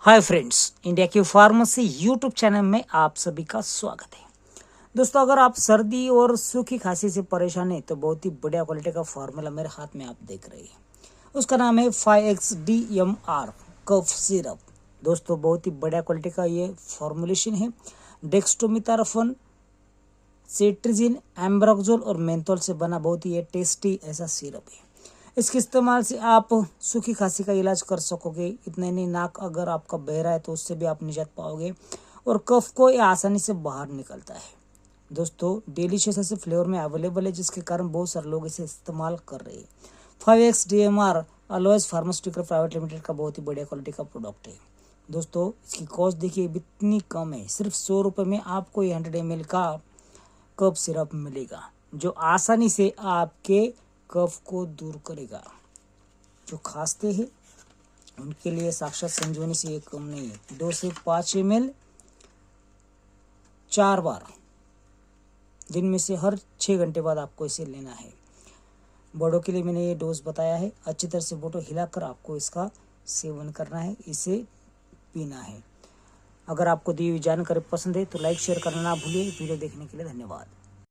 Hi friends, India की pharmacy YouTube channel में आप सभी का स्वागत है। दोस्तों, अगर आप सर्दी और सूखी खांसी से परेशान हैं तो बहुत ही बढ़िया क्वालिटी का फार्मूला मेरे हाथ में आप देख रहे हैं। उसका नाम है 5XDMR कफ सिरप। दोस्तों, बहुत ही बढ़िया क्वालिटी का ये फॉर्मुलेशन है। डेक्स्ट्रोमिथासोन, सेट्रिजिन, एम्ब्रोक्सोल और मेंथोल से बना बहुत ही टेस्टी ऐसा सिरप है। इसके इस्तेमाल से आप सूखी खांसी का इलाज कर सकोगे। इतना ही नहीं, नाक अगर आपका बह रहा है तो उससे भी आप निजात पाओगे और कफ को ये आसानी से बाहर निकलता है। दोस्तों, डिलीशियस ऐसे फ्लेवर में अवेलेबल है जिसके कारण बहुत सारे लोग इसे इस्तेमाल कर रहे हैं। 5XDMR अलोएस फार्मास्यूटिकल प्राइवेट लिमिटेड का बहुत ही बढ़िया क्वालिटी का प्रोडक्ट है। दोस्तों, इसकी कॉस्ट देखिए इतनी कम है, सिर्फ 100 रुपये में आपको ये 100 ml का कफ सिरप मिलेगा जो आसानी से आपके कफ को दूर करेगा। जो खांसते हैं उनके लिए साक्षात संजीवनी से एक कम नहीं है। 2 से 5 ml 4 बार दिन में से हर 6 घंटे बाद आपको इसे लेना है। बड़ों के लिए मैंने ये डोज बताया है। अच्छी तरह से बोतल हिलाकर आपको इसका सेवन करना है, इसे पीना है। अगर आपको दी हुई जानकारी पसंद है तो लाइक शेयर करना ना भूलिए। वीडियो देखने के लिए धन्यवाद।